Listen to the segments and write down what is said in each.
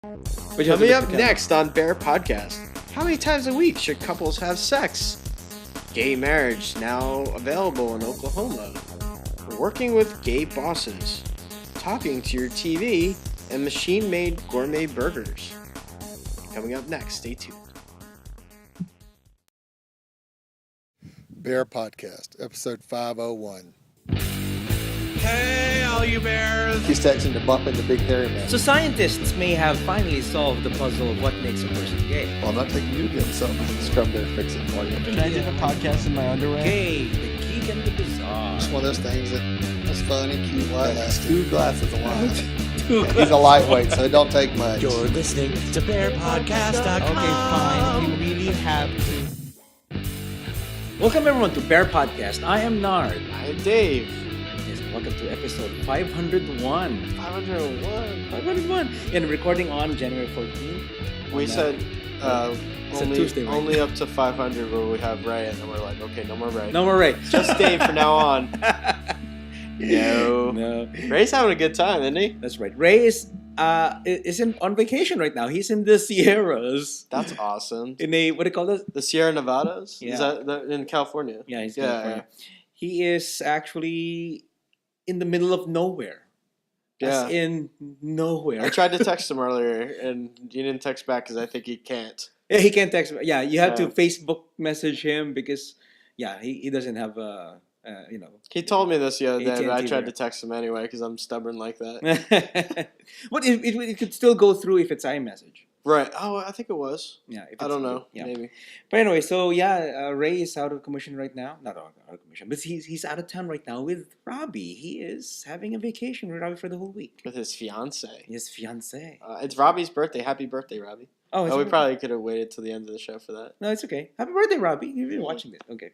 Coming up next on BearPodcast, how many times a week should couples have sex? Gay marriage now available in Oklahoma. Working with gay bosses. Talking to your TV and machine-made gourmet burgers. Coming up next, stay tuned. Bear Podcast, episode 501. Hey, all you bears! He's texting to bump into Big Hairy Man. So scientists may have finally solved the puzzle of what makes a person gay. Well, I'm not taking you to get something. Scrub there, fix it for you. Can I do a podcast in my underwear? Gay, the geek and the bizarre. Just one of those things that's fun and cute. Why has 2 glasses of wine? Two He's a lightweight, so it don't take much. You're listening to BearPodcast.com. Okay, fine. You really have to. Welcome everyone to Bear Podcast. I am Nard. I am Dave. Yes, welcome to episode 501. 501. 501. And recording on January 14th. We said It's a Tuesday, right? only up to 500 where we have Ray, and then we're like, okay, no more Ray. No more Ray. Just Dave from now on. No. No. Ray's having a good time, isn't he? That's right. Ray is on vacation right now. He's in the Sierras. That's awesome. In a, what do you call this? The Sierra Nevadas? Yeah. Is that in California? Yeah, he's in California. He is actually in the middle of nowhere. Yeah. As in nowhere. I tried to text him earlier, and you didn't text back because I think he can't. Yeah, he can't text. Yeah, you have to Yeah. Facebook message him because, he doesn't have He told me this the other He day, but can't I tried either. to text him anyway because I'm stubborn like that. But it could still go through if it's iMessage. Right. Oh, I think it was. Yeah, if I it's- don't know. Yeah. Maybe. But anyway, so Ray is out of commission right now. Not out of commission, but he's out of town right now with Robbie. He is having a vacation with Robbie for the whole week. With his fiance. His fiance. It's Robbie's birthday. Happy birthday, Robbie. Oh, We probably could have waited till the end of the show for that. No, it's okay. Happy birthday, Robbie. You've been watching this. Okay.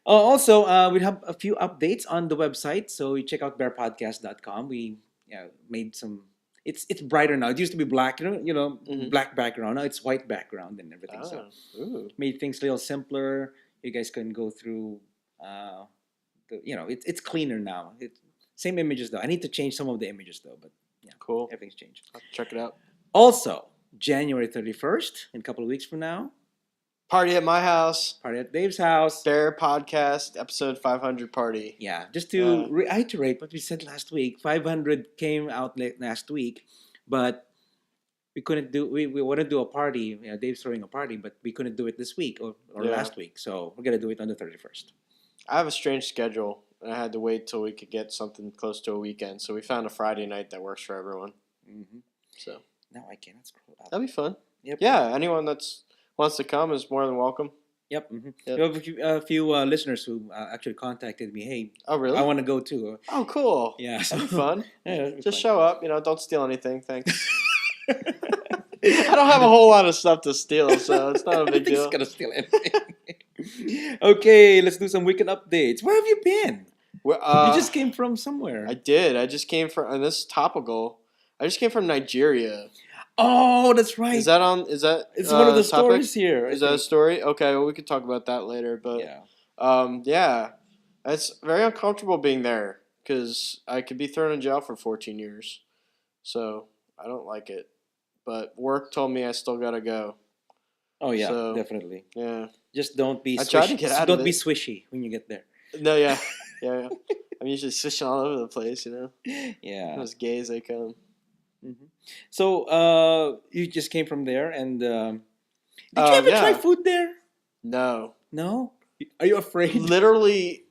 Also, we have a few updates on the website. So you check out bearpodcast.com. We made some. It's brighter now. It used to be black, Mhm. black background. Now it's white background and everything. So Ooh. made things a little simpler. You guys can go through. It's cleaner now. Same images though. I need to change some of the images though, but yeah, Cool. everything's changed. I'll check it out. Also, January 31st, in a couple of weeks from now, Party at my house. party at Dave's house. Bear Podcast, episode 500 party. Yeah, just to reiterate what we said last week, 500 came out last week, but we couldn't do. We want to do a party. Dave's throwing a party, but we couldn't do it this week or Yeah. last week. So we're gonna do it on the 31st. I have a strange schedule, and I had to wait till we could get something close to a weekend. So we found a Friday night that works for everyone. Mm-hmm. So Now I cannot scroll up. that'll be fun. Yep. Yeah, anyone that's wants to come is more than welcome. Yep. Mm-hmm. Yep. We have a few listeners who actually contacted me. Hey, Oh, really? I want to go too. Oh, cool. Yeah, That'd be fun. Yeah, that'd be Just fun. show up. Don't steal anything. Thanks. I don't have a whole lot of stuff to steal, so it's not a big Nothing's deal. gonna steal anything. Okay, let's do some weekend updates. Where have you been? You just came from somewhere. I did. I just came from, and this is topical. I just came from Nigeria. Oh, that's right. Is that on? Is that? It's one of the topic? stories here. I Is that a think. story? Okay, well we could talk about that later. But Yeah. it's very uncomfortable being there because I could be thrown in jail for 14 years, so I don't like it. But work told me I still gotta go. Oh yeah, So- definitely. Yeah. Just don't be. I tried to get out of Don't be it. swishy when you get there. No. Yeah. Yeah. I'm usually swishing all over the place. Yeah. As gay as they come. Mm-hmm. So, you just came from there, and did you ever yeah. try food there? No. No. Are you afraid? Literally,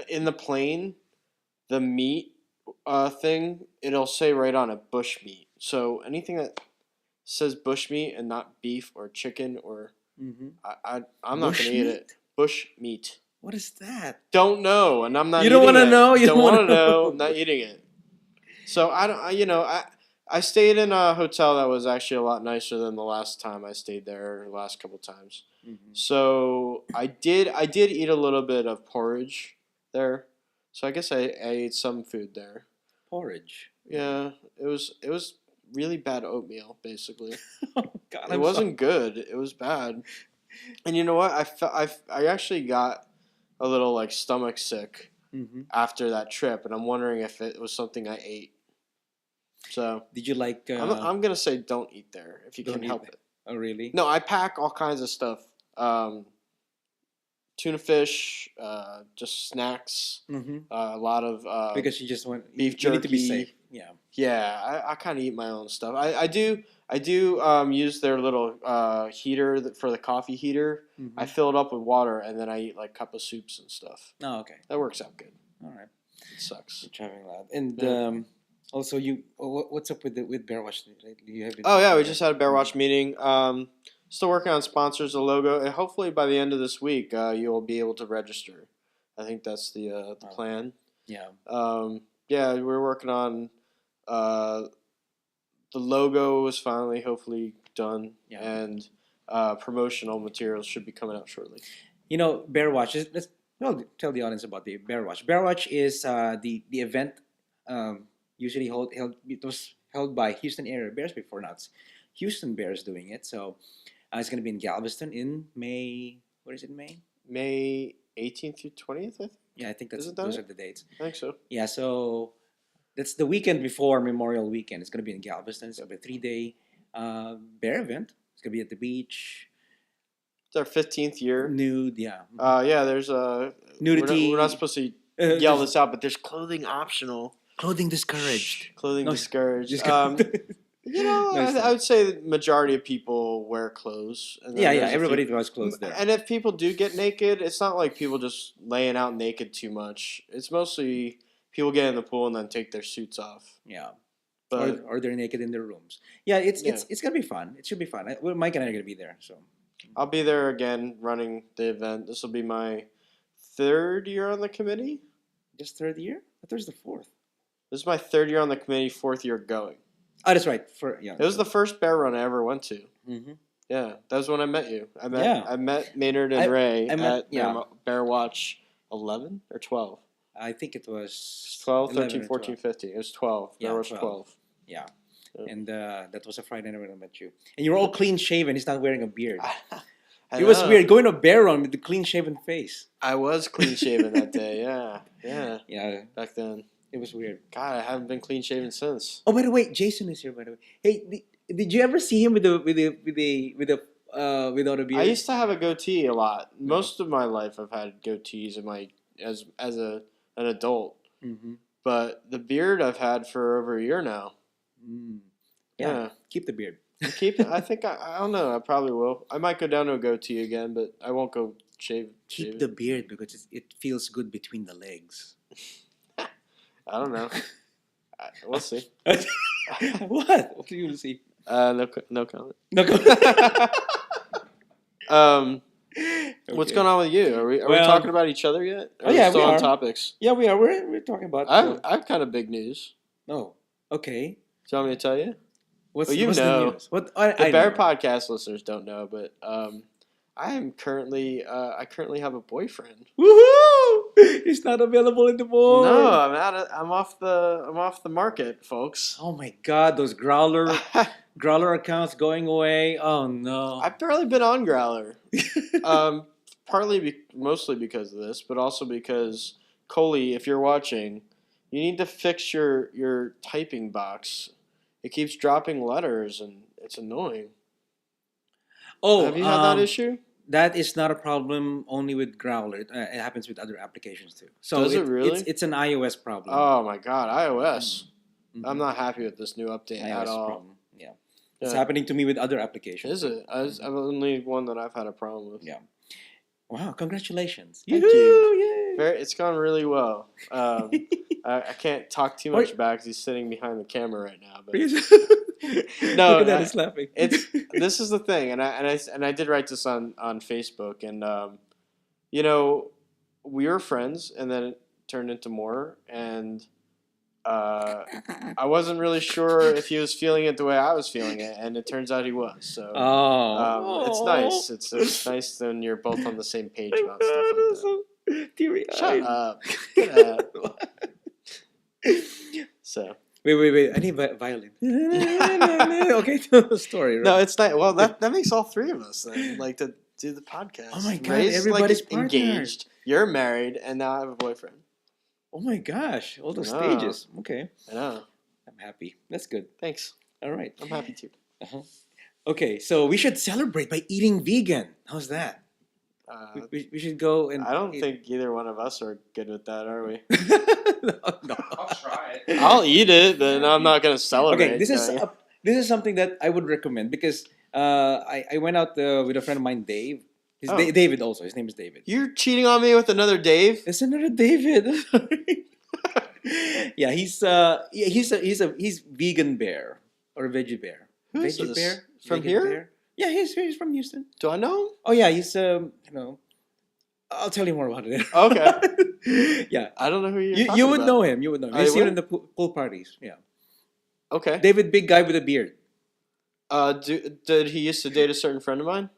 in the plane, the meat thing, it'll say right on it bush meat. So anything that says bush meat and not beef or chicken or Mm-hmm. I'm not Bush gonna eat meat? it. Bush meat. What is that? Don't know, and I'm not. You don't want to know? You don't don't want to wanna know. know. I'm not eating it. So I don't. I stayed in a hotel that was actually a lot nicer than the last time I stayed there, or the last couple times. Mm-hmm. So I did eat a little bit of porridge there. So I guess I ate some food there. Porridge. Yeah, it was really bad oatmeal, basically. Oh God, It wasn't good. It was bad. And you know what? I actually got a little like stomach sick Mm-hmm. after that trip, and I'm wondering if it was something I ate. So Did you like? I'm gonna say don't eat there if you Don't can eat help there. it. Oh, really? No, I pack all kinds of stuff. Tuna fish, just snacks, Mm-hmm. a lot of Because you just want beef you need to be jerky. safe. Yeah. Yeah, I kind of eat my own stuff. I do use their little heater for the coffee heater. Mm-hmm. I fill it up with water and then I eat like cup of soups and stuff. Oh, okay. That works out good. All right. It sucks. You're traveling a lot, and Yeah. also what's up with BearWatch? Right? You have Oh yeah, we just had a BearWatch meeting. Still working on sponsors, the logo, and hopefully by the end of this week, you'll be able to register. I think that's the plan. Yeah. Yeah, we're working on the logo is finally hopefully done, Yeah. and promotional materials should be coming out shortly. You know, BearWatch is. Let's tell the audience about the BearWatch. BearWatch is the event usually held. It was held by Houston area Bears before. Now it's Houston Bears doing it. So it's going to be in Galveston in May. What is it? May? May 18th through 20th, I think. Yeah, I think Isn't that those it? are the dates. I think so. Yeah, so that's the weekend before Memorial Weekend. It's going to be in Galveston. It's going to be a 3-day bear event. It's going to be at the beach. It's our 15th year. Nude, yeah. Yeah, there's a Nudity. We're not supposed to yell this out, but there's clothing optional. Clothing discouraged. Clothing No, discouraged. Discouraged. You know, Nice. I would say the majority of people wear clothes. And then Yeah, there's a everybody few- wears clothes there. And if people do get naked, it's not like people just laying out naked too much. It's mostly people get in the pool and then take their suits off. Yeah. But Or they're naked in their rooms. Yeah, it's Yeah. it's gonna be fun. It should be fun. Mike and I are gonna be there. So I'll be there again running the event. This will be my 3rd year on the committee. just 3rd year? I thought it was the 4th. This is my 3rd year on the committee, 4th year going. Oh, that's right. It was the first bear run I ever went to. Mm-hmm. Yeah, that was when I met you. I Yeah. met Maynard and Ray I met- at yeah. BearWatch 11 or 12. I think it was 12, 11 13, or 14, 12. 15. It was 12. Yeah, BearWatch 12. 12. Yeah. Yeah. And that was a Friday night when I met you. And you were all clean shaven. He's not wearing a beard. I It was know. weird going to a bear run with the clean shaven face. I was clean shaven that day. Yeah, yeah. Yeah, Back then, it was weird. God, I haven't been clean shaven since. Oh, by the way, Jason is here. By the way, hey, did you ever see him without a beard? I used to have a goatee a lot. Most of my life, I've had goatees in my as an adult. Mm-hmm. But the beard I've had for over a year now. Mm. Yeah. Yeah, keep the beard. Keep it. I think I don't know. I probably will. I might go down to a goatee again, but I won't go shave. Keep the beard because it feels good between the legs. I don't know. We'll see. What? What do you see? No comment. No. What's going on with you? Are we Well- talking about each other yet? Or Oh, yeah, we still we on are. topics? Yeah, we are. We're talking about. I've kind of big news. Oh, okay. Do you want me to tell you? What's, Well, you what's know. the news? What The I Bear know. Podcast listeners don't know, but I am currently I currently have a boyfriend. Woohoo! He's not available in the board. No, I'm off the market, folks. Oh my God, those growler accounts going away. Oh no. I've barely been on Growler. Mostly because of this, but also because Coley, if you're watching, you need to fix your typing box. It keeps dropping letters and it's annoying. Oh, Have you had that issue? That is not a problem only with Growler. It happens with other applications too. So Does it really? It's an iOS problem. Oh my God, iOS. Mhm. I'm not happy with this new update iOS at all. problem. Yeah. It's Yeah. happening to me with other applications. Is it? I'm the only one that I've had a problem with. Yeah. Wow! Congratulations. Thank Yoo-hoo, you. Yay. It's gone really well. I can't talk too much back because he's sitting behind the camera right now. But No, look at that, he's laughing. this is the thing, and I did write this on Facebook, and you know, we were friends, and then it turned into more, and I wasn't really sure if he was feeling it the way I was feeling it, and it turns out he was. So it's nice. It's nice when you're both on the same page about stuff like that. Teary-eyed. Shut up. Get out. So. Wait. I need violin. Okay, tell the story. Right? No, it's not. Well, that makes all three of us then, like to do the podcast. Oh my God, Ray's, everybody's engaged. You're married, and now I have a boyfriend. Oh my gosh, all those I know. stages. Okay. I know. I'm happy. That's good. Thanks. All right. I'm happy too. Uh-huh. Okay, so we should celebrate by eating vegan. How's that? We should go and. I don't eat. think either one of us are good with that, are we? No. I'll try it. I'll eat it, but I'm not gonna celebrate. Okay, this is something that I would recommend because I went out with a friend of mine, Dave. David also. His name is David. You're cheating on me with another Dave. It's another David. Yeah, he's vegan bear or a veggie bear. Who is Veggie this? bear From Vegan here? bear? Yeah, he's from Houston. Do I know him? Oh yeah, he's I'll tell you more about it. Okay. Yeah, I don't know who you're you talking would about. know him. You would know him. I You see him would? in the pool parties. Yeah, Okay. David, big guy with a beard. Did he used to date a certain friend of mine?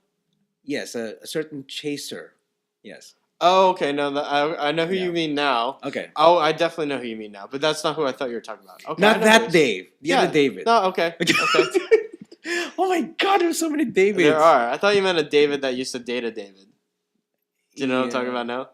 Yes, a certain chaser. Yes. Oh, okay. No, I know who Yeah. you mean now. Okay. Oh, I definitely know who you mean now, but that's not who I thought you were talking about. Okay, I Not know that who it is. Dave. The Yeah. other David. No, okay. Okay. Oh my God! There's so many Davids. There are. I thought you meant a David that used to date a David. Do you know what I'm talking Yeah. about now?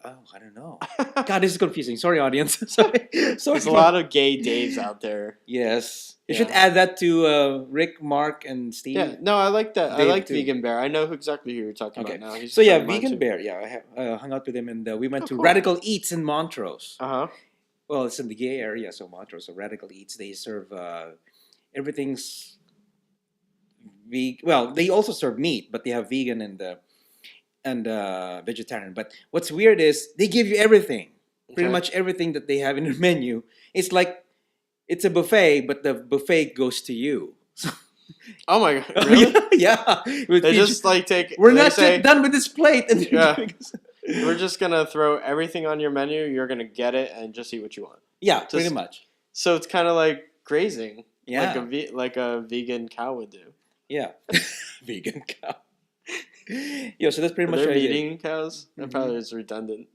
Oh, I don't know. God, this is confusing. Sorry, audience. Sorry. There's a lot of gay Daves out there. Yes. You Yeah. should add that to Rick, Mark, and Steve. Yeah, no, I like that. I Dave like too. Vegan Bear. I know exactly who you're talking Okay. about now. He's So a yeah, friend of mine, Vegan too. Bear. Yeah, I have, hung out with him, and we went Oh, to cool. Radical Eats in Montrose. Uh-huh. Well, it's in the gay area, so Montrose. So Radical Eats, they serve everything's well, they also serve meat, but they have vegan and vegetarian. But what's weird is they give you everything, pretty Okay. much everything that they have in their menu. It's like it's a buffet, but the buffet goes to you. Oh my god, really? Yeah. They just like take. We're they not say, yet done with this plate. And they're Yeah. doing this. We're just gonna throw everything on your menu. You're gonna get it and just eat what you want. Yeah, pretty Just- much. So it's kind of like grazing, Yeah. like a vegan cow would do. Yeah. Vegan cow. Yeah, so that's pretty much They're what I did. eating cows. That Mhm. probably is redundant.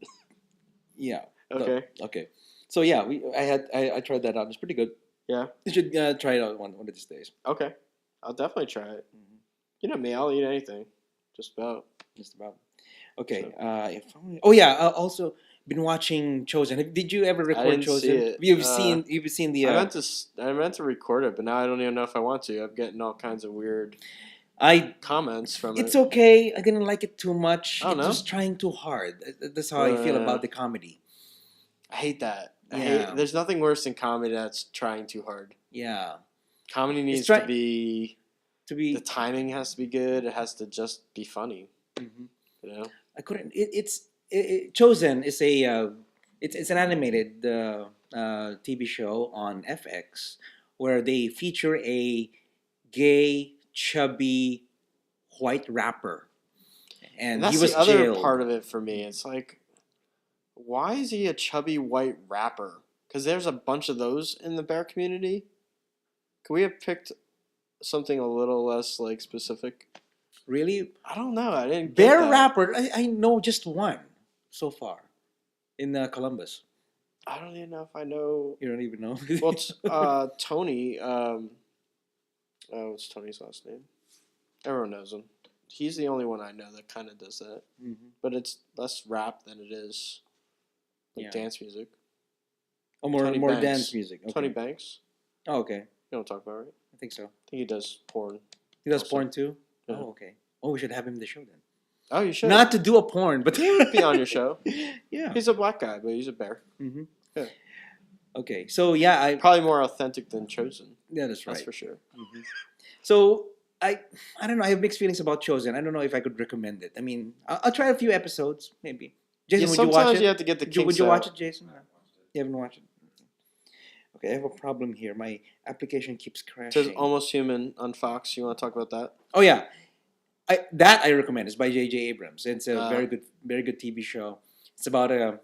Yeah. Okay. Okay. So yeah, I tried that out. It's pretty good. Yeah. You should try it out one of these days. Okay. I'll definitely try it. Mhm. You know me. I'll eat anything. Just about. Just about. Okay. So- Oh yeah. Also been watching Chozen. Did you ever record didn't Chozen? see it. You've seen the. I meant to record it, but now I don't even know if I want to. I'm getting all kinds of weird I. comments from It's it. okay. I didn't like it too much. Oh, It's no? just trying too hard. That's how I feel Uh, about the comedy. I hate that. Yeah. There's nothing worse than comedy that's trying too hard. Yeah. Comedy needs try- to be. To be. The timing has to be good. It has to just be funny. Mhm. You know. I couldn't. Chosen is a. It's an animated TV show on FX where they feature a gay, chubby, white rapper, and that's he was the other jailed. part of it for me. It's like, why is he a chubby white rapper? Because there's a bunch of those in the bear community. Could we have picked something a little less like specific? Really, I don't know. I didn't. Get bear that. rapper. I know just one so far in Columbus. I don't even know if I know. You don't even know. Well, Tony. What's Tony's last name? Everyone knows him. He's the only one I know that kind of does that. Mhm. But it's less rap than it is like Yeah. dance music. Oh, more Tony Banks. dance music. Okay. Tony Banks. Oh, okay. You don't talk about, right? I think so. I think he does porn. He does Also. porn too. Yeah. Oh, okay. Oh, we should have him in the show then. Oh, you should. Not to do a porn, but He would be on your show. Yeah. He's a black guy, but he's a bear. Mm-hmm. Yeah. Okay, so yeah, Probably more authentic than Chozen. yeah, that's right. That's for sure. Mhm. So I don't know. I have mixed feelings about Chosen. I don't know if I could recommend it. I mean, I'll try a few episodes, maybe. Jason, Yeah, would you watch sometimes it? you have to get the kinks Would you out. watch it, Jason? You haven't watched it. Okay, I have a problem here. My application keeps It crashing. says Almost Human on Fox. You want to talk about that? Oh yeah, I recommend. It's by J.J. Abrams. It's a Ah. very good TV show. It's about a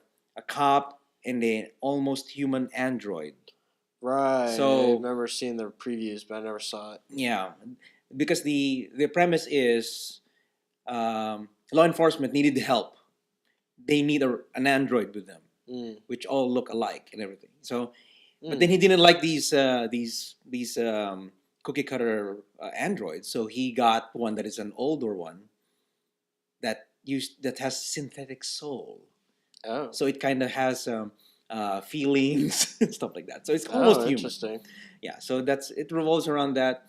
cop and an almost human android. Right. So- I remember seeing the previews, but I never saw it. Yeah, because the premise is law enforcement needed help. They need an android with them, Mm. which all look alike and everything. So, but Mm. then he didn't like these cookie cutter androids. So he got one that is an older one that has synthetic soul. Oh. So it kind of has feelings, stuff like that. So it's almost human. Interesting. Yeah. So it revolves around that,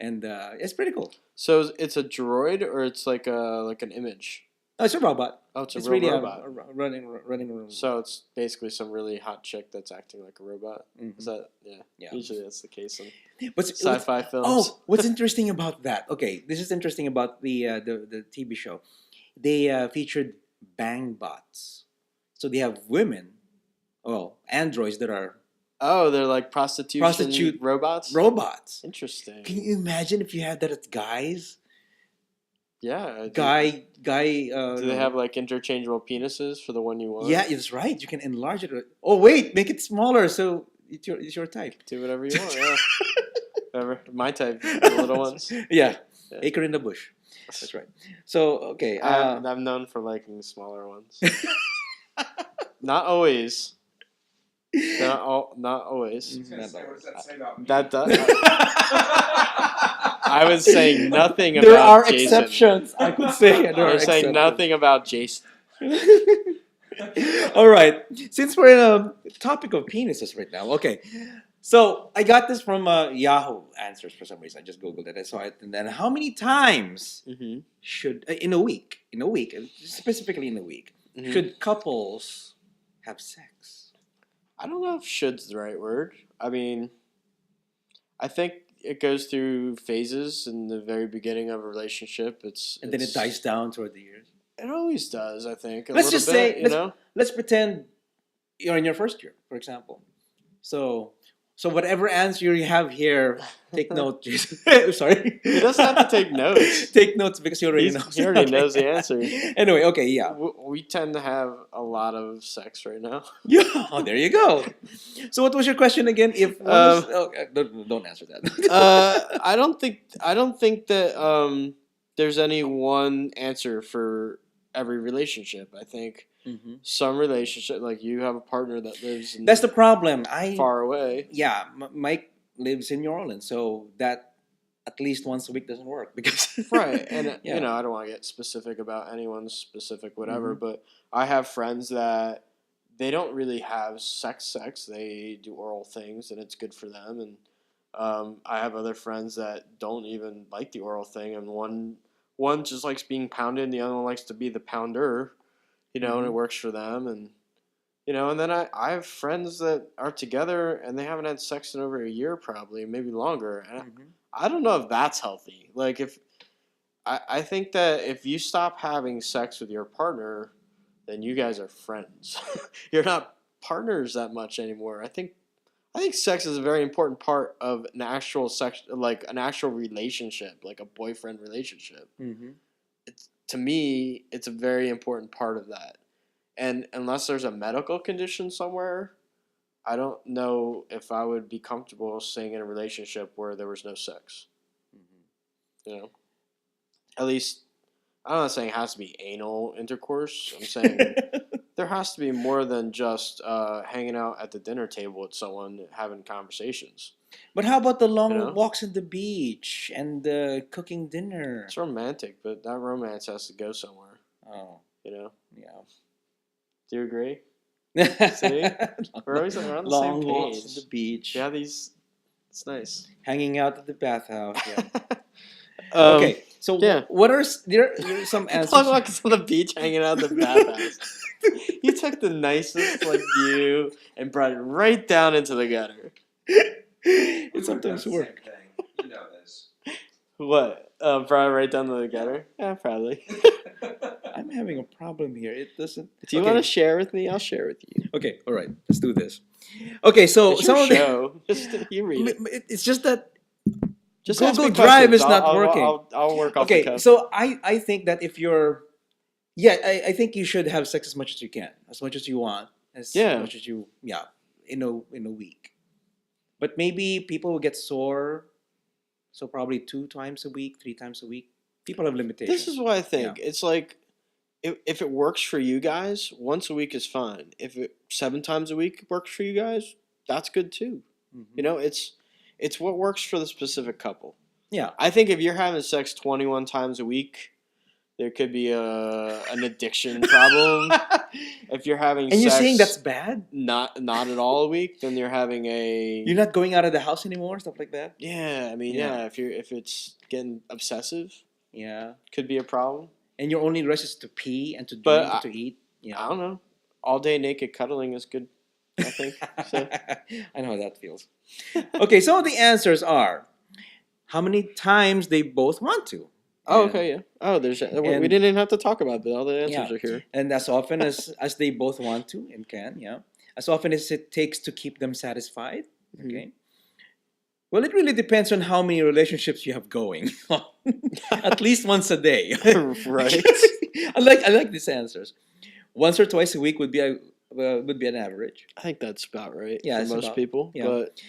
and it's pretty cool. So it's a droid, or it's like an image. Oh, it's a robot. Oh, it's a It's real really robot. running around. So it's basically some really hot chick that's acting like a robot. Mhm. Is that yeah? Yeah. Usually that's the case in What's sci-fi films. Oh, what's interesting about that? Okay, this is interesting about the TV show. They featured bang bots, so they have women, androids that are Oh, they're like prostitute robots. robots. Interesting. Can you imagine if you had that as guys? Yeah. Guy. Do they have like interchangeable penises for the one you want? Yeah, it's right. You can enlarge it. Oh wait, make it smaller so it's your type. Do whatever you want. Yeah. Whatever. My type, the little ones. Yeah. Yeah. Acre in the bush. That's right. So okay. I'm known for liking smaller ones. Not always. Not always. That does. I was saying nothing about There are Jason. exceptions. I could say there I are was saying exceptions. nothing about Jason. All right. Since we're in a topic of penises right now, okay. So I got this from Yahoo Answers for some reason. I just googled it. I saw it, and then how many times Mm-hmm. should in a week, specifically in a week, Mhm. should couples have sex? I don't know if "should's" the right word. I mean, I think it goes through phases in the very beginning of a relationship. And then it dies down toward the years. It always does, I think. Let's just say, you know. let's pretend you're in your first year, for example. So whatever answer you have here, take note, Jason. Sorry. He doesn't have to take notes. Take notes because he already knows. He already Okay. knows the answer. Anyway, okay, yeah. We tend to have a lot of sex right now. Yeah, oh, there you go. So what was your question again? If don't answer that. I don't think that there's any one answer for every relationship. I think Mhm. some relationship, like you have a partner that lives That's the problem. far away. Yeah, Mike lives in New Orleans, so that at least once a week doesn't work because Right, and Yeah. you know, I don't want to get specific about anyone's specific whatever, Mhm. but I have friends that they don't really have sex. They do oral things, and it's good for them. And I have other friends that don't even like the oral thing, and one just likes being pounded, and the other one likes to be the pounder, and it Mhm. works for them. And and then I have friends that are together and they haven't had sex in over a year, probably, maybe longer. And Mhm. I don't know if that's healthy. Like if I think that if you stop having sex with your partner, then you guys are friends. You're not partners that much anymore. I think sex is a very important part of an actual an actual relationship, like a boyfriend relationship. Mhm. To me, it's a very important part of that. And unless there's a medical condition somewhere, I don't know if I would be comfortable staying in a relationship where there was no sex. Mhm. At least, I'm not saying it has to be anal intercourse. I'm saying there has to be more than just hanging out at the dinner table with someone having conversations. But how about the long You know? walks on the beach and cooking dinner? It's romantic, but that romance has to go somewhere. Oh, Yeah. yeah. Do you agree? See? We're always around the Long same walks page. on the beach, Yeah, it's nice. hanging out at the bathhouse. Yeah. Um, Okay, so yeah. what are there are some answers? Long walks on the beach, hanging out in the bathhouse. You took the nicest view and brought it right down into the gutter. It sometimes works. You know this. What? Brought it right down to the gutter? Yeah, probably. I'm having a problem here. It doesn't. Do you want to share with me? I'll share with you. Okay, all right. Let's do this. Okay, so It's some your of the show. Just you read it. it's just that Just ask Google me Drive questions. is not I'll working. I'll work off the Okay, cuff. so I think that if you're, I think you should have sex as much as you can, as much as you want, as Yeah. much as you, in a week. But maybe people will get sore, so probably 2 times a week, 3 times a week. People have limitations. This is what I think. It's like, if it works for you guys, once a week is fine. If 7 times a week works for you guys, that's good too. Mhm. It's what works for the specific couple. Yeah. I think if you're having sex 21 times a week, There could be an addiction problem. If you're having And sex, you're saying that's bad? not at all a week, then you're having a. You're not going out of the house anymore, stuff like that. Yeah, I mean, Yeah. if it's getting obsessive, Yeah. could be a problem. And your only rest is to pee and to But drink and to eat. Yeah. I don't know. All day naked cuddling is good. I think. So. I know how that feels. Okay, some of the answers are how many times they both want to. Oh, And- okay, yeah. Oh, we and- didn't even have to talk about that. All the answers Yeah. are here. And as often as they both want to and can, yeah. As often as it takes to keep them satisfied. Mhm. Okay. Well, it really depends on how many relationships you have going. At least once a day. Right. I like these answers. Once or twice a week would be an average. I think that's about right Yeah, for it's most about- people. yeah. But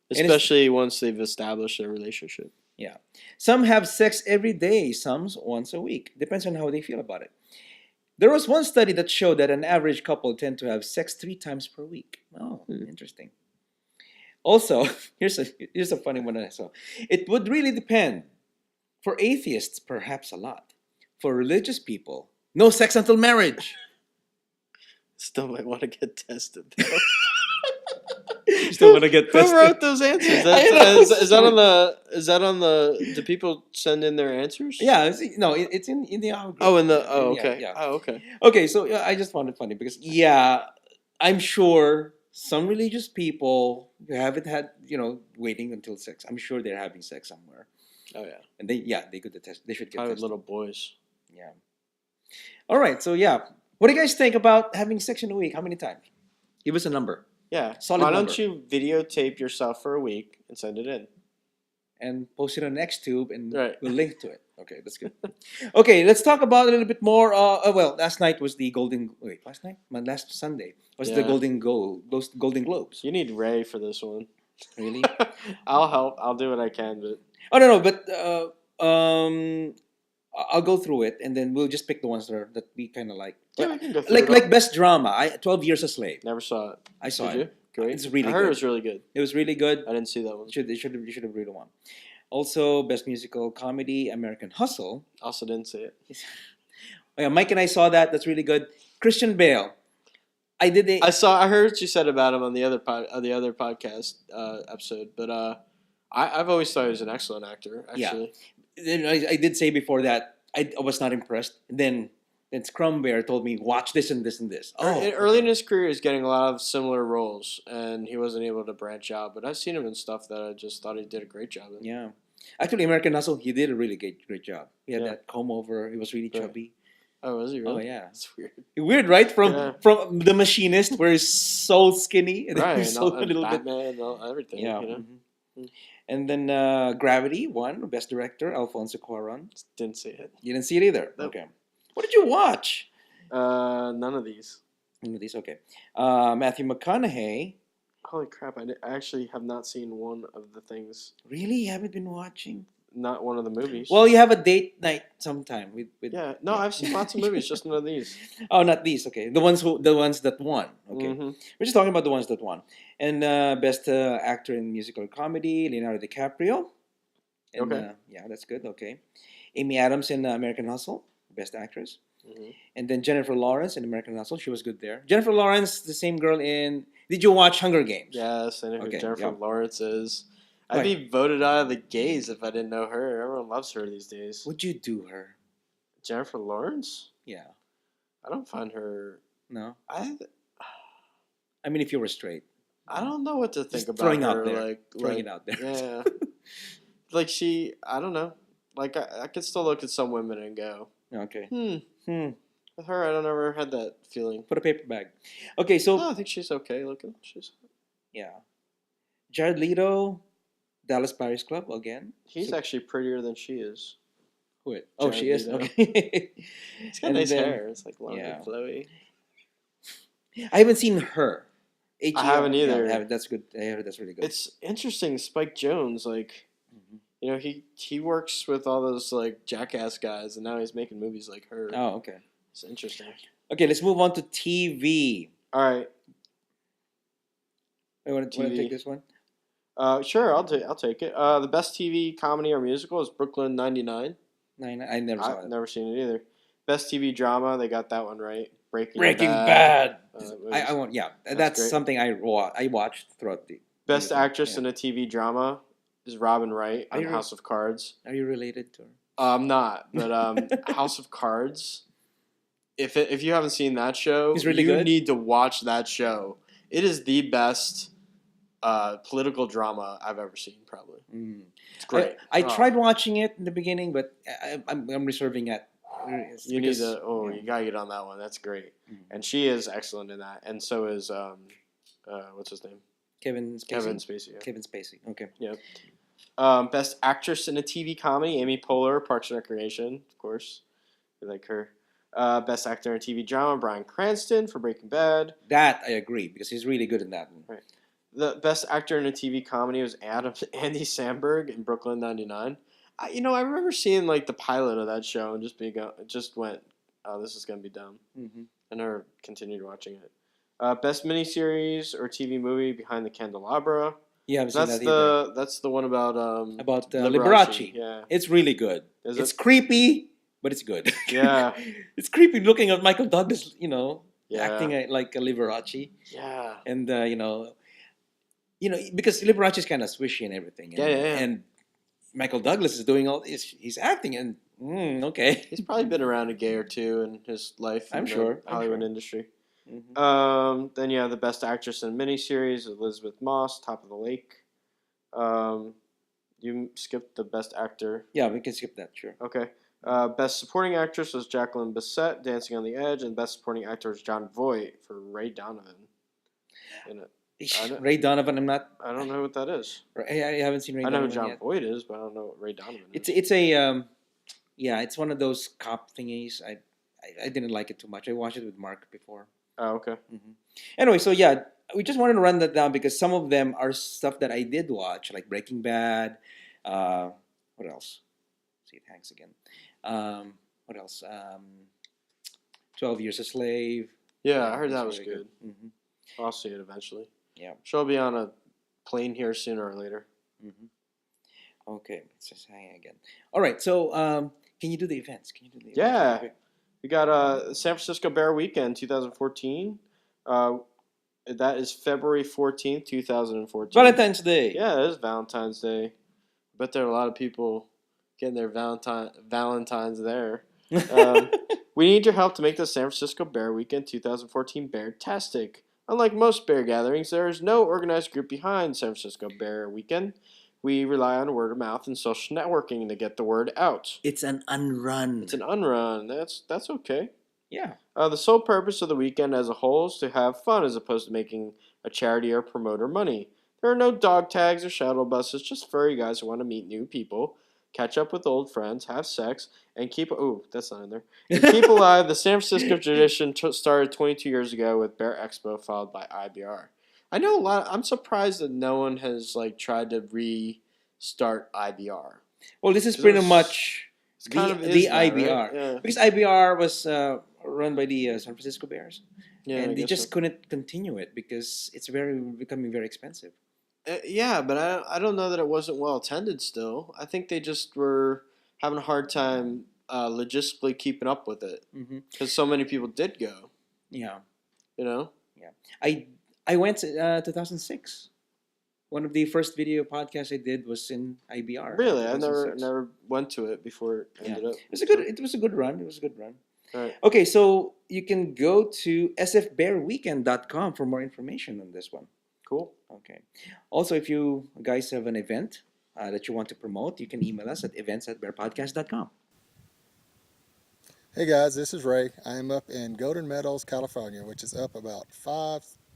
And it's- especially once they've established a relationship. Yeah. Some have sex every day, some once a week. Depends on how they feel about it. There was one study that showed that an average couple tend to have sex 3 times per week. Oh, interesting. Also, here's a funny one I saw. It would really depend. For atheists, perhaps a lot. For religious people, no sex until marriage. Still might want to get tested. Still want to get Who tested. wrote those answers? I know. Is that on the? Do people send in their answers? Yeah, it's in the algorithm. Oh, Yeah, okay. yeah. Oh, okay. Okay, so yeah, I just found it funny because I'm sure some religious people who haven't had waiting until sex. I'm sure they're having sex somewhere, Oh yeah. and they could test. They should get Probably tested. little boys. Yeah. All right, so yeah, what do you guys think about having sex in a week? How many times? Give us a number Yeah. Solid Why number. don't you videotape yourself for a week and send it in? and post it on Xtube, and Right. we'll link to it. Okay, that's good. Okay, let's talk about a little bit more. Well, last night was the last Sunday was the Yeah. Golden Globes. You need Ray for this one. Really? I'll help. I'll do what I can, but Oh no, but I'll go through it and then we'll just pick the ones that we kind of like. yeah, we can go through Like it all. like best drama. 12 Years a Slave. Never saw it. I saw Did it. you? Great. It's really I heard good. it was really good. It was really good. I didn't see that one. You should have really won. Also, best musical comedy, American Hustle. Also didn't see it. Oh, yeah, Mike and I saw that. That's really good. Christian Bale. I I heard what you said about him on the other podcast episode, but I've always thought he was an excellent actor. Actually, I did say before that I was not impressed. Then Scrum Bear told me watch this and this and this. early in his career, he's getting a lot of similar roles, and he wasn't able to branch out. But I've seen him in stuff that I just thought he did a great job in. Yeah. Actually, American Hustle, he did a really great job. He had Yeah. that comb over. He was really Right. chubby. Oh, was he really? Oh, yeah. That's weird. Weird, right? From Yeah. from The Machinist, where he's so skinny and then Right, he's and so all, a little bit. Batman and all, everything. Yeah. You know? Mhm. And then Gravity won Best Director, Alfonso Cuarón. Didn't see it. You didn't see it either. Nope. Okay. What did you watch? None of these. None of these. Okay. Matthew McConaughey. Holy crap! I actually have not seen one of the things. Really, you haven't been watching? Not one of the movies. Well, you have a date night sometime with. yeah. No, I've seen lots of movies, just none of these. Oh, not these. Okay, the ones that won. Okay, Mhm. we're just talking about the ones that won. And best actor in musical comedy, Leonardo DiCaprio. And, Okay. yeah, that's good. Okay, Amy Adams in American Hustle, best actress. Mhm. And then Jennifer Lawrence in American Hustle, she was good there. Jennifer Lawrence, the same girl in. Did you watch Hunger Games? Yes, I know who Okay, Jennifer yeah. Lawrence is. I'd Right. be voted out of the gays if I didn't know her. Everyone loves her these days. Would you do her? Jennifer Lawrence? Yeah. I don't find her. No. I I mean, if you were straight, I don't know what to think Just about throwing her. out there. Like, throwing like, it out there. Yeah. Like I don't know. Like I could still look at some women and go, Okay. With her, I don't ever had that feeling. Put a paper bag. Okay, so No, I think she's okay looking. yeah, Jared Leto, Dallas Buyers Club again. He's So- actually prettier than she is. Who it? Oh, Jared she is. Leto. Okay. He's got And nice then- hair. It's like long yeah. and flowy. I haven't seen her. I haven't Yeah, either. I haven't. That's good. I heard that's really good. It's interesting. Spike Jonze, like, Mhm. you know, he works with all those like jackass guys, and now he's making movies like her. Oh, okay. It's interesting. Okay, let's move on to TV. All right, I want to TV. take this one. sure, I'll take it. The best TV comedy or musical is Brooklyn 99. Nine. I never saw I've it. never seen it either. Best TV drama, they got that one right. Breaking Breaking Bad. Bad. I I want. Yeah, That's that's great. something I watched throughout the. Best thing. actress Yeah. in a TV drama is Robin Wright Are on you- House of Cards. Are you related to her? I'm not, but House of Cards. If you haven't seen that show, It's really you good? need to watch that show. It is the best political drama I've ever seen. Probably, Mm. it's great. I Oh, tried watching it in the beginning, but I'm reserving it. You need to. Oh, you gotta get on that one. That's great. Mhm. And she is excellent in that. And so is what's his name? Kevin Spacey. Kevin Spacey. Yeah. Kevin Spacey. Okay. Best actress in a TV comedy, Amy Poehler, Parks and Recreation, of course. We like her. Best actor in a TV drama, Bryan Cranston for Breaking Bad. That I agree because he's really good in that one. Right. The best actor in a TV comedy was Andy Samberg in Brooklyn 99. I remember seeing like the pilot of that show and just went, oh, this is gonna be dumb. Mm-hmm. I never continued watching it. Best miniseries or TV movie, Behind the Candelabra. You haven't seen that either. That's the one about Liberace. Yeah. It's really good. Is It's it? creepy, but it's good. Yeah. It's creepy looking at Michael Douglas, Yeah. acting like a Liberace, Yeah. and because Liberace is kind of swishy and everything. And, Yeah. And Michael Douglas is doing all this. He's acting, and okay. He's probably been around a gay or two in his life. I'm in the sure. Hollywood industry. Mhm. Then the best actress in a miniseries, Elizabeth Moss, Top of the Lake. You skipped the best actor. Yeah, we can skip that. Sure. Okay. Best supporting actress was Jacqueline Bisset, Dancing on the Edge, and best supporting actor was John Voight for Ray Donovan. In it. Ray Donovan. I don't know what that is. I haven't seen Ray I know Donovan who John yet. Voight is, but I don't know what Ray Donovan is. It's a it's one of those cop thingies. I didn't like it too much. I watched it with Mark before. Oh, okay. Mm-hmm. Anyway, so we just wanted to run that down because some of them are stuff that I did watch, like Breaking Bad. What else? See it hangs again. What else? 12 Years a Slave. Yeah, I heard that that's was really good. Mm-hmm. I'll see it eventually. Yeah. She'll be on a plane here sooner or later. Mm-hmm. Okay, let's just hang again. All right, so can you do the events? Yeah. Okay. We got San Francisco Bear Weekend 2014. That is February 14th, 2014. Valentine's Day. Yeah, it is Valentine's Day. Bet there are a lot of people getting their Valentine's there. We need your help to make the San Francisco Bear Weekend 2014 Bear-tastic. Unlike most bear gatherings, there is no organized group behind San Francisco Bear Weekend. We rely on word of mouth and social networking to get the word out. It's an unrun. It's an unrun. That's okay. Yeah. The sole purpose of the weekend as a whole is to have fun as opposed to making a charity or promoter money. There are no dog tags or shuttle buses, just furry guys who want to meet new people, catch up with old friends, have sex, and keep... Oh, that's not in there. And keep alive the San Francisco tradition started 22 years ago with Bear Expo, followed by IBR. I know a lot... I'm surprised that no one has tried to restart IBR. Well, this is pretty much the IBR. Right? Yeah. Because IBR was run by the San Francisco Bears. Yeah, and I they guess just so. couldn't continue it because it's becoming very expensive. Yeah, but I don't know that it wasn't well attended still. I think they just were having a hard time logistically keeping up with it Mm-hmm. because so many people did go. Yeah. You know? I went 2006. One of the first video podcasts I did was in IBR. Really? I 2006. never went to it before it ended up. It was a good run. All right. Okay, so you can go to sfbearweekend.com for more information on this one. Cool. Okay. Also, if you guys have an event that you want to promote, you can email us at events@bearpodcast.com. Hey guys, this is Ray. I am up in Golden Meadows, California, which is up about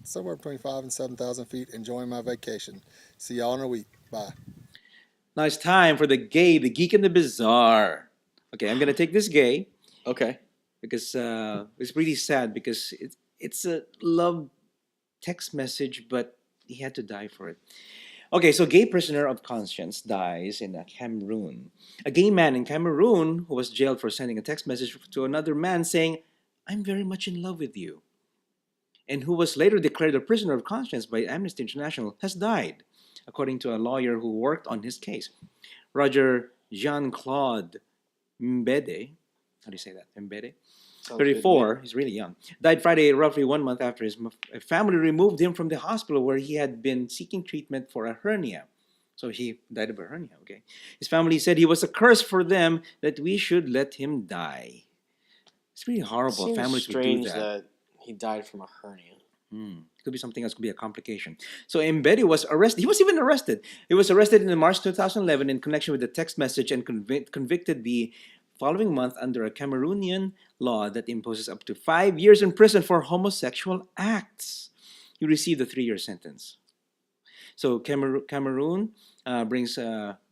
somewhere between 5,000 and 7,000 feet, enjoying my vacation. See y'all in a week. Bye. Now it's time for the geek, and the bizarre. Okay, I'm gonna take this gay Okay. because it's really sad because it's a love text message, but he had to die for it. Okay, so gay prisoner of conscience dies in Cameroon. A gay man in Cameroon who was jailed for sending a text message to another man saying, "I'm very much in love with you," and who was later declared a prisoner of conscience by Amnesty International, has died, according to a lawyer who worked on his case. Roger Jean-Claude Mbede, how do you say that? Mbede? Sounds good to me. 34, he's really young, died Friday roughly 1 month after his family removed him from the hospital where he had been seeking treatment for a hernia. So he died of a hernia, okay? His family said he was a curse for them that we should let him die. It's really horrible. Seems Families would do strange that. that he died from a hernia. Could be something else, could be a complication. So Mbedi was arrested. He was even arrested. He was arrested in March 2011 in connection with the text message and convicted the following month under a Cameroonian law that imposes up to 5 years in prison for homosexual acts. He received a 3-year sentence. So Cameroon brings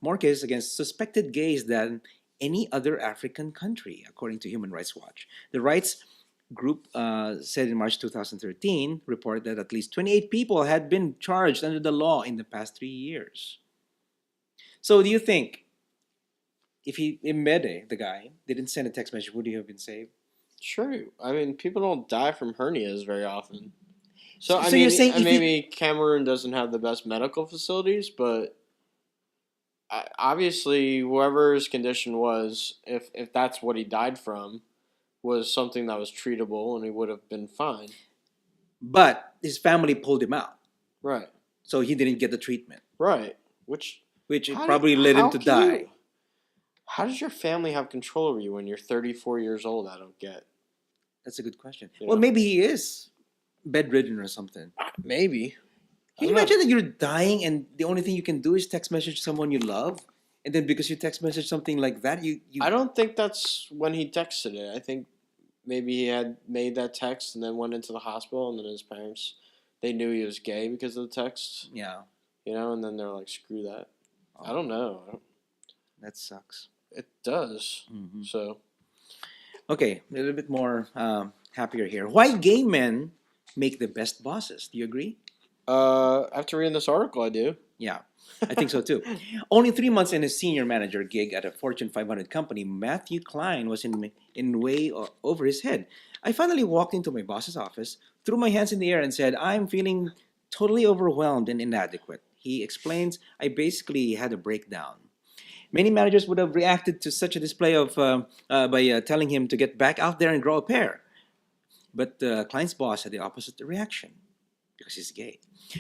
more cases against suspected gays than any other African country, according to Human Rights Watch. The rights group said in March 2013 report that at least 28 people had been charged under the law in the past 3 years. So do you think if Mbede, the guy, didn't send a text message, would he have been saved? Sure. I mean, people don't die from hernias very often. So I So mean, you're saying if maybe Cameroon doesn't have the best medical facilities, but obviously, whoever his condition was, if that's what he died from, was something that was treatable, and he would have been fine. But his family pulled him out, Right. so he didn't get the treatment, Right. Which probably led him to die. How does your family have control over you when you're 34 years old? I don't get. That's a good question. Yeah. Well, maybe he is bedridden or something. Maybe. Can you imagine that you're dying and the only thing you can do is text message someone you love? And then because you text message something like that, you I don't think that's when he texted it. I think maybe he had made that text and then went into the hospital, and then his parents, they knew he was gay because of the text. Yeah. You know, and then they're like, screw that. I don't know. That sucks. It does. Mhm. So. Okay, a little bit more happier here. Why gay men make the best bosses? Do you agree? After reading this article, I do. Yeah, I think so too. Only 3 months in his senior manager gig at a Fortune 500 company, Matthew Klein was in way over his head. I finally walked into my boss's office, threw my hands in the air, and said, "I'm feeling totally overwhelmed and inadequate." He explains, "I basically had a breakdown." Many managers would have reacted to such a display of by telling him to get back out there and grow a pair. But Klein's boss had the opposite reaction because he's gay.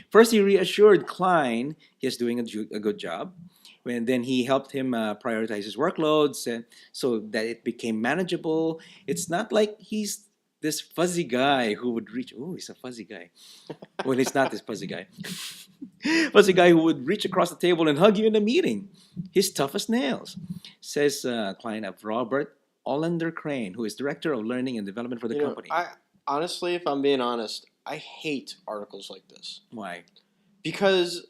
First, he reassured Klein he is doing a good job. And then he helped him prioritize his workloads so that it became manageable. It's not like he's this fuzzy guy who would reach. Oh, he's a fuzzy guy. Well, he's not this fuzzy guy. Fuzzy guy who would reach across the table and hug you in a meeting. He's tough as nails, says Klein of Robert Olander Crane, who is director of learning and development for the company. Honestly, if I'm being honest, I hate articles like this. Why? Because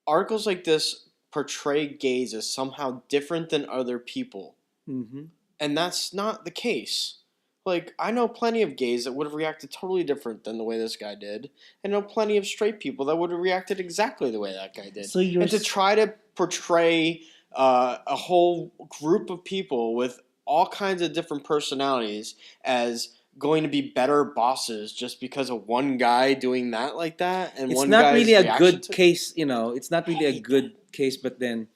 articles like this portray gays as somehow different than other people. Mm-hmm. And that's not the case. Like, I know plenty of gays that would have reacted totally different than the way this guy did. And I know plenty of straight people that would have reacted exactly the way that guy did. So you're and to try to portray a whole group of people with all kinds of different personalities as going to be better bosses just because of one guy doing that like that, and it's one not guy's really a reaction good to it. case, it's not really a good case, but then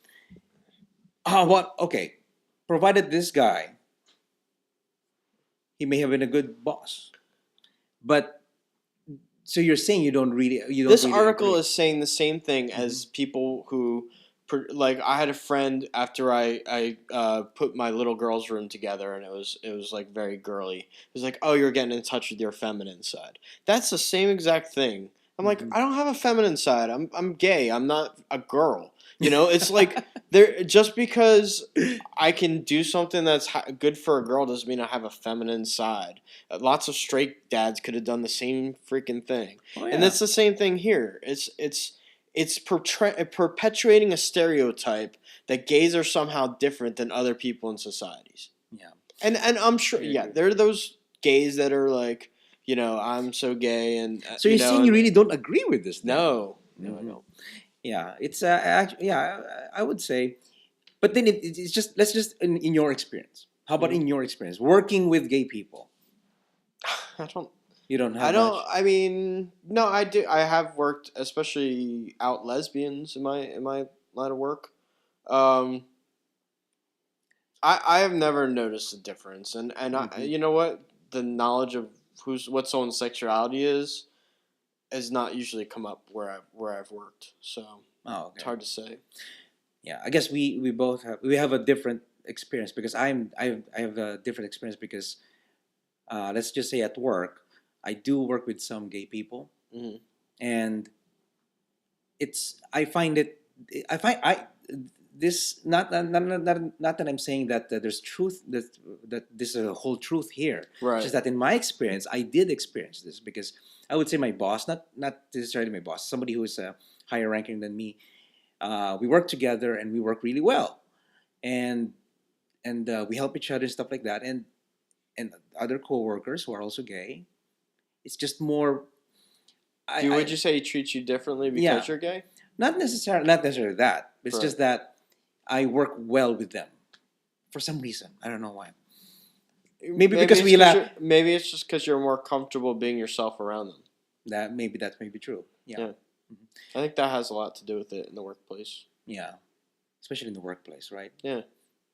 okay, provided this guy, he may have been a good boss, but so you're saying you don't This really article agree. is saying the same thing as people who, like, I had a friend after I put my little girl's room together, and it was like very girly. It was like, oh, you're getting in touch with your feminine side. That's the same exact thing. I'm like, I don't have a feminine side. I'm gay. I'm not a girl. It's like just because I can do something that's good for a girl doesn't mean I have a feminine side. Lots of straight dads could have done the same freaking thing, and that's the same thing here. It's perpetuating a stereotype that gays are somehow different than other people in societies. Yeah, and I'm sure, there are those gays that are like, I'm so gay, and so you're saying you really don't agree with this? No, I don't. Yeah, it's I would say, but then it's just let's just in your experience. How about in your experience working with gay people? I don't. You don't have. I don't. Much? I mean, no, I do. I have worked, especially out lesbians in my line of work. I have never noticed a difference, and you know what, the knowledge of what someone's sexuality has not usually come up where I've worked, so Oh, it's okay. hard to say. Yeah, I guess we both have a different experience because I have a different experience because let's just say at work I do work with some gay people, Hmm. and I find it I find I this not that I'm saying that there's truth that this is a whole truth here. It's just Right. that in my experience I did experience this because I would say my boss, not necessarily my boss, somebody who is higher ranking than me. We work together and we work really well, and we help each other and stuff like that. And other coworkers who are also gay. It's just more. Would you say he treats you differently Yeah, because you're gay? not necessarily that. It's Right. just that I work well with them for some reason. I don't know why. Maybe because we laugh. Maybe it's just because you're more comfortable being yourself around them. That may be true. Yeah. Yeah. I think that has a lot to do with it in the workplace. Yeah, especially in the workplace, right? Yeah.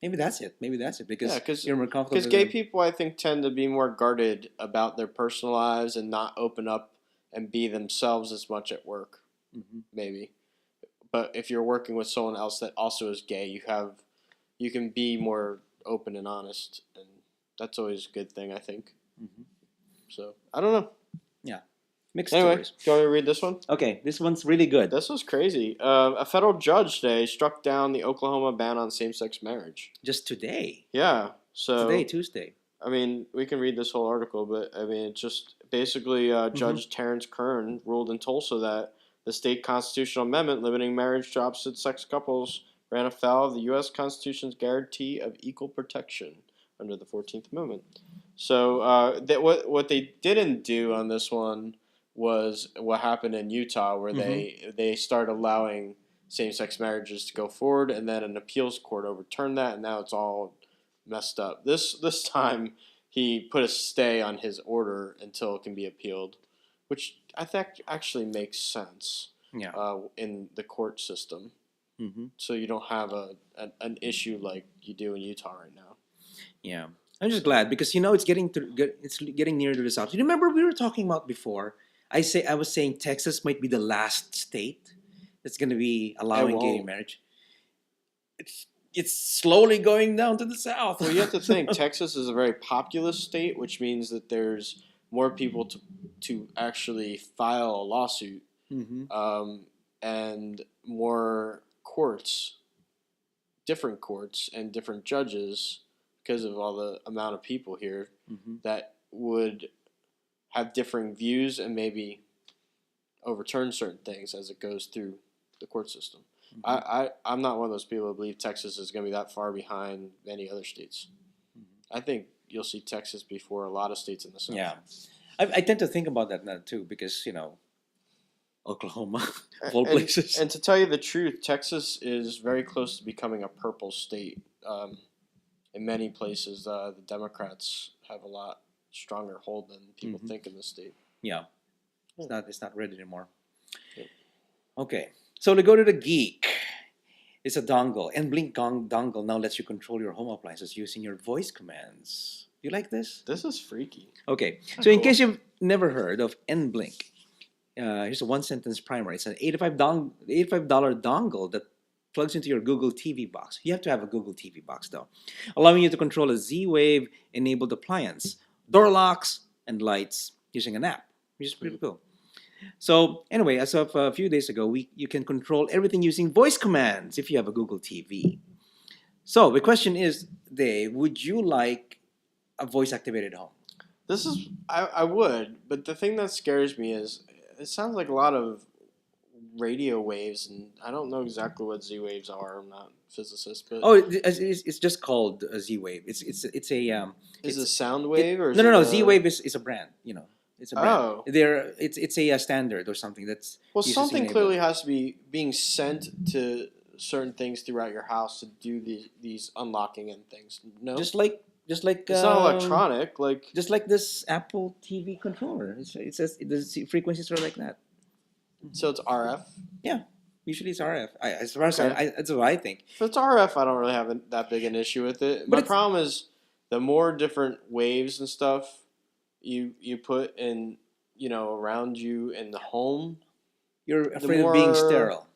Maybe that's it. Maybe that's it because Yeah, because you're more comfortable. because with gay them. people, I think, tend to be more guarded about their personal lives and not open up and be themselves as much at work. Mhm. Maybe, but if you're working with someone else that also is gay, you can be more open and honest, and that's always a good thing, I think. Mhm. So I don't know. Yeah, mixed Anyway, stories. do you want me to read this one? Okay, this one's really good. This was crazy. A federal judge today struck down the Oklahoma ban on same-sex marriage. Just today. Yeah. So Today, Tuesday. I mean, we can read this whole article, but I mean, it's just basically Judge Terrence Kern ruled in Tulsa that the state constitutional amendment limiting marriage to opposite sex couples ran afoul of the U.S. Constitution's guarantee of equal protection under the 14th Amendment. So what they didn't do on this one was what happened in Utah, where they started allowing same-sex marriages to go forward, and then an appeals court overturned that, and now it's all messed up. This time he put a stay on his order until it can be appealed, which I think actually makes sense. Yeah. In the court system, Mm-hmm. so you don't have an issue like you do in Utah right now. Yeah. I'm just glad because it's it's getting near to the south. You remember we were talking about before? I was saying Texas might be the last state that's going to be allowing gay won't. marriage. It's slowly going down to the south. Well, you have to think Texas is a very populous state, which means that there's more people to actually file a lawsuit, Mm-hmm. and more courts, different courts, and different judges because of all the amount of people here Mm-hmm. that would have differing views and maybe overturn certain things as it goes through the court system. I'm not one of those people who believe Texas is going to be that far behind many other states. I think you'll see Texas before a lot of states in the South. Yeah. I tend to think about that now too because Oklahoma, of all places. And to tell you the truth, Texas is very close to becoming a purple state. In many places, the Democrats have a lot stronger hold than people think in the state. Yeah. It's not red anymore. Yep. Okay. So to go to the geek. It's a dongle. NBlink dongle now lets you control your home appliances using your voice commands. You like this? This is freaky. Okay. So in cool. case you've never heard of NBlink, here's a one-sentence primer. It's an $85 dongle that plugs into your Google TV box. You have to have a Google TV box, though, allowing you to control a Z-Wave-enabled appliance, door locks, and lights using an app, which is pretty cool. So anyway, as of a few days ago, you can control everything using voice commands if you have a Google TV. So the question is, Dave, would you like a voice-activated home? This is I would, but the thing that scares me is it sounds like a lot of radio waves, and I don't know exactly what Z waves are. I'm not a physicist, but It's just called a Z-Wave. It's a is it a sound wave or is no. it Z-Wave is a brand. It's a brand. Oh. It's a standard or something that's well, uses something enabled. clearly has to be being sent to certain things throughout your house to do these unlocking and things. No, Just like it's not electronic. Like Just like this Apple TV controller. It says the frequencies are like that. so, it's RF. Yeah, Usually it's RF. As far as that's what I think. If it's RF, I don't really have that big an issue with it. But My problem is the more different waves and stuff you put in, around you in the home. You're afraid of being sterile.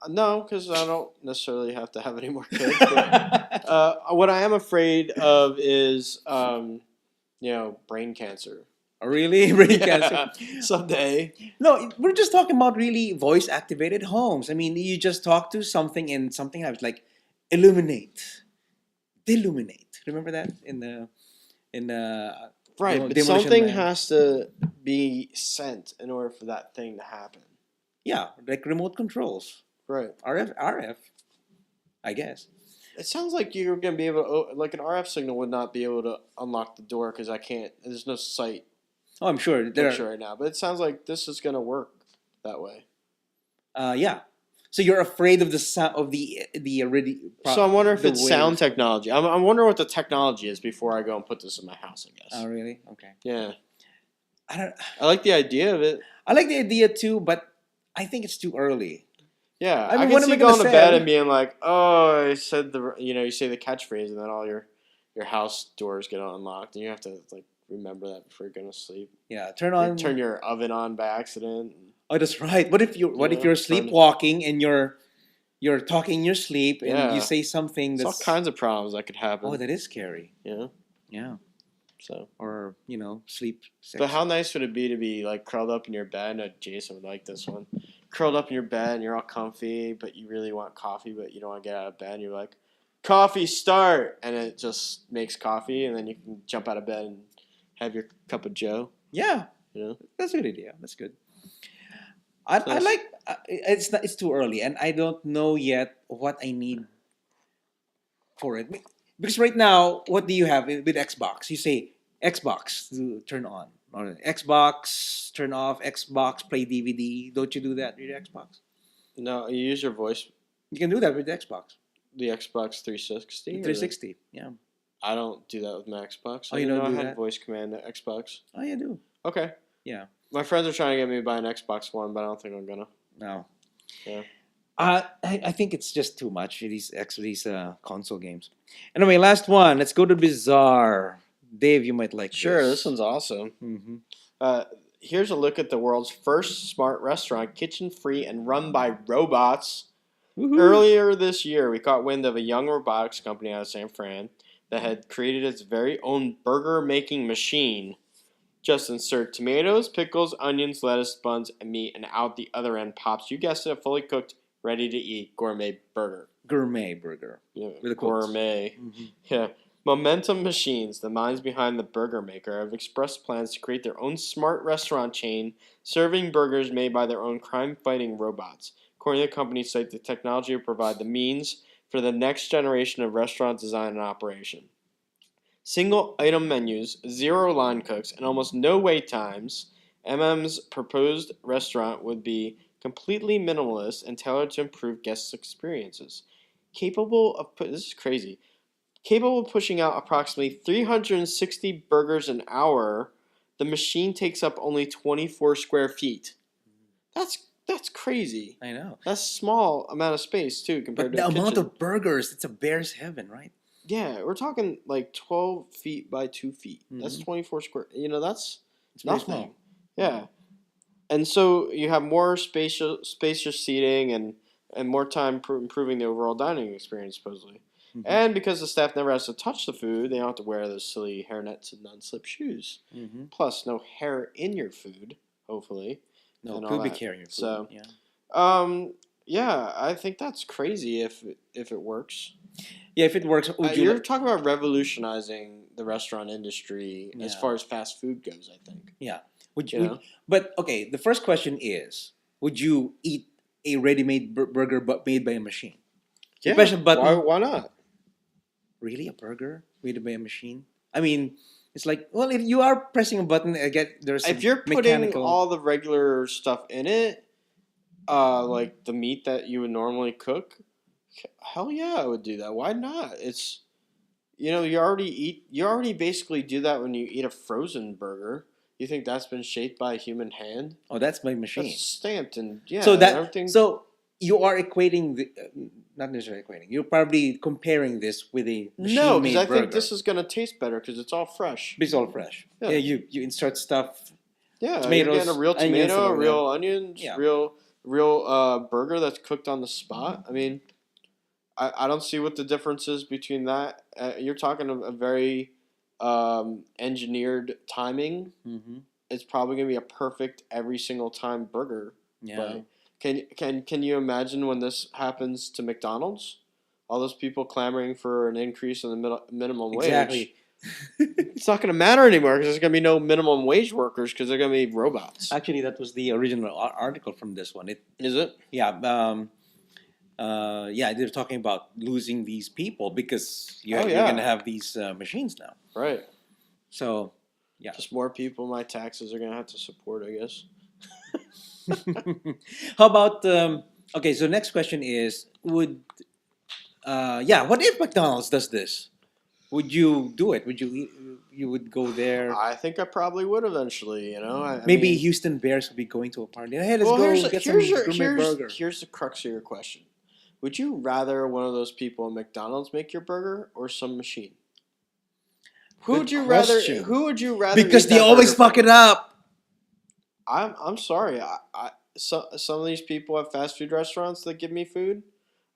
No, because I don't necessarily have to have any more kids. But, what I am afraid of is, brain cancer. Oh, really? Brain cancer? Someday. No, we're just talking about really voice-activated homes. I mean, you just talk to something and something happens, like illuminate, deluminate. Remember that in the right, but something has to be sent in order for that thing to happen. Yeah, like remote controls. Right. RF, I guess. It sounds like you're going to be able to, like an RF signal would not be able to unlock the door because there's no sight. Oh, I'm sure Picture right now, but it sounds like this is going to work that way. Yeah. So you're afraid of the sound of the already. So I'm wondering if it's sound technology. I'm wondering what the technology is before I go and put this in my house, I guess. Oh, really? Okay. Yeah. I like the idea of it. I like the idea too, but I think it's too early. Yeah, I can see going to bed and being like, "Oh, I said you say the catchphrase, and then all your house doors get unlocked, and you have to remember that before you're going to sleep." Yeah, turn your oven on by accident. Oh, that's right. What if you're sleepwalking and you're talking in your sleep and you say something that's all kinds of problems that could happen. Oh, that is scary. Yeah. Yeah. So or sleep. Sex. But how nice would it be to be curled up in your bed? No, Jason would like this one. Curled up in your bed and you're all comfy, but you really want coffee, but you don't want to get out of bed. And you're like, "Coffee, start!" And it just makes coffee, and then you can jump out of bed and have your cup of Joe. Yeah, that's a good idea. That's good. I like. It's too early, and I don't know yet what I need for it. Because right now, what do you have with Xbox? You say Xbox to turn on, or Xbox turn off, Xbox play DVD. Don't you do that with Xbox? No, you use your voice. You can do that with Xbox. The Xbox 360? 360, yeah. I don't do that with my Xbox. Oh, you don't do that? I had voice command at Xbox. Oh, you do? Okay. Yeah. My friends are trying to get me to buy an Xbox One, but I don't think I'm gonna. No. Yeah. I think it's just too much these console games. Anyway, last one. Let's go to Bizarre. Dave, you might like this one's awesome. Mm-hmm. Here's a look at the world's first smart restaurant, kitchen-free and run by robots. Woo-hoo. Earlier this year, we caught wind of a young robotics company out of San Fran that had created its very own burger-making machine. Just insert tomatoes, pickles, onions, lettuce, buns, and meat, and out the other end pops, you guessed it, a fully cooked, ready-to-eat gourmet burger. Gourmet burger. Yeah, with a gourmet. Mm-hmm. Yeah. Momentum Machines, the minds behind the burger maker, have expressed plans to create their own smart restaurant chain serving burgers made by their own crime-fighting robots. According to the company's site, the technology will provide the means for the next generation of restaurant design and operation. Single item menus, 0 line cooks, and almost no wait times, MM's proposed restaurant would be completely minimalist and tailored to improve guests' experiences. Capable of pushing out approximately 360 burgers an hour, the machine takes up only 24 square feet. That's crazy. I know. That's a small amount of space too compared to the amount of burgers. It's a bear's heaven, right? Yeah, we're talking 12 feet by 2 feet. Mm-hmm. That's 24 square. That's nothing. Small. Yeah, and so you have more spacious seating and more time improving the overall dining experience, supposedly. Mm-hmm. And because the staff never has to touch the food, they don't have to wear those silly hairnets and non-slip shoes. Mm-hmm. Plus, no hair in your food, hopefully. No pubic hair in your food. So, I think that's crazy if it works. Yeah, if it works, you're talking about revolutionizing the restaurant industry as far as fast food goes, I think. Yeah. But okay, the first question is, would you eat a ready-made burger but made by a machine? Yeah. Why not? Really, a burger made by a machine? I mean, it's like, well, if you are pressing a button, there's some if you're putting all the regular stuff in it, like the meat that you would normally cook, hell yeah, I would do that. Why not? It's, you already basically do that when you eat a frozen burger. You think that's been shaped by a human hand? Oh, that's by machine. That's stamped and So you are equating the not necessarily equating. You're probably comparing this with a No, machine-made because I burger. think this is gonna taste better because it's all fresh. But it's all fresh. Yeah. Yeah, you insert stuff. Yeah, Tomatoes, you're getting a real onions, tomato, and real onions, Yeah. real burger that's cooked on the spot. I mean, I don't see what the difference is between that. You're talking a very engineered timing. Mm-hmm. It's probably gonna be a perfect every single time burger. Yeah. But can you imagine when this happens to McDonald's? All those people clamoring for an increase in the minimum wage. Exactly. It's not going to matter anymore because there's going to be no minimum wage workers because they're going to be robots. Actually, that was the original article from this one. Is it? Yeah. Yeah, they're talking about losing these people because you're yeah. going to have these machines now. Right. So, yeah. Just more people my taxes are going to have to support, I guess. How about okay? So next question is: what if McDonald's does this? Would you do it? Would you would go there? I think I probably would eventually. I Maybe mean, Houston Bears would be going to a party. Hey, let's well, go get some gourmet burger. here's the crux of your question. Would you rather one of those people at McDonald's make your burger or some machine? Who would you rather? Because eat they that always burger fuck from? it up. I'm sorry. Some of these people at fast food restaurants that give me food,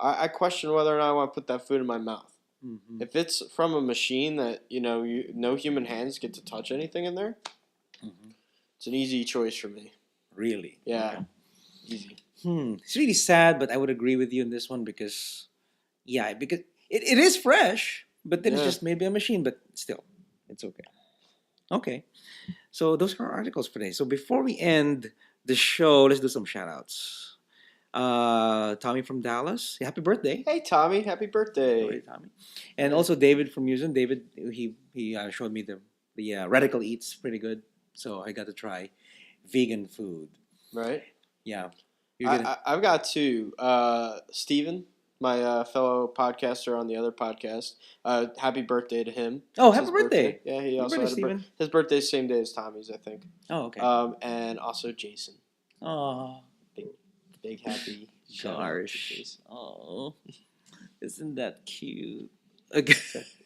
I question whether or not I want to put that food in my mouth. Mm-hmm. If it's from a machine that no human hands get to touch anything in there, it's an easy choice for me. Really? Yeah, Okay. easy. It's really sad, but I would agree with you on this one because it is fresh, but then it's Yeah. just maybe a machine, but still, it's okay. Okay. So those are our articles for today. So before we end the show, let's do some shout outs. Tommy from Dallas, happy birthday. Hey Tommy, happy birthday! Sorry, Tommy. And also David from Houston. David, he showed me the Radical Eats, pretty good. So I got to try vegan food. Right? Yeah. I've got two. Steven, my fellow podcaster on the other podcast. Happy birthday to him. Oh, It's happy his birthday. Yeah, he Happy also birthday, had Steven. his birthday's same day as Tommy's, I think. Oh, okay. And also Jason. Oh, Big happy shout out to gosh. Jason. Oh, isn't that cute? Okay.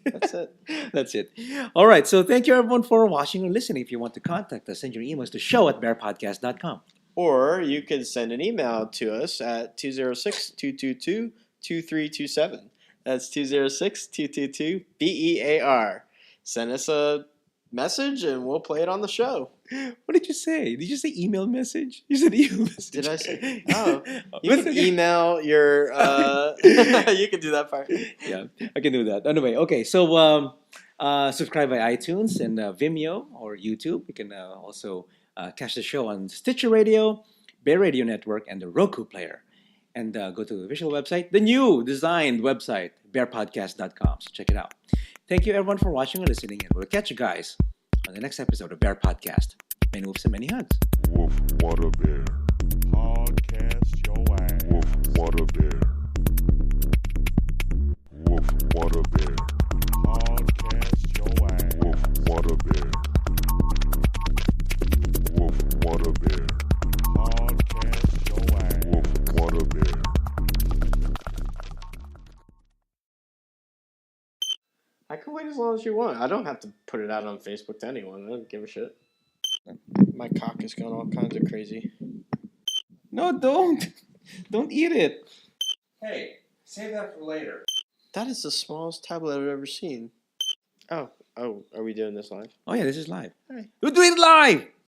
That's it. That's it. All right. So thank you everyone for watching or listening. If you want to contact us, send your emails to show@bearpodcast.com. Or you can send an email to us at 206-222-2327. That's 206-222-BEAR. Send us a message and we'll play it on the show. What did you say? Did you say email message? You said email message. Did I say? Oh, you can email your. You can do that part. Yeah, I can do that. Anyway, okay. So subscribe by iTunes and Vimeo or YouTube. You can also catch the show on Stitcher Radio, Bear Radio Network, and the Roku player. And go to the visual website, the new designed website, BearPodcast.com. So check it out. Thank you everyone for watching and listening, and we'll catch you guys on the next episode of Bear Podcast. Many wolves and many hugs. Woof, what a bear. Podcast your ass. Woof, what a bear. Woof, what a bear. Podcast your ass. Woof, what a bear. Woof, what a bear. Podcast your ass. Woof, what a bear. I can wait as long as you want. I don't have to put it out on Facebook to anyone. I don't give a shit. My cock is going all kinds of crazy. No, don't. Don't eat it. Hey, save that for later. That is the smallest tablet I've ever seen. Oh, are we doing this live? Oh, yeah, this is live. All right. We'll do it live.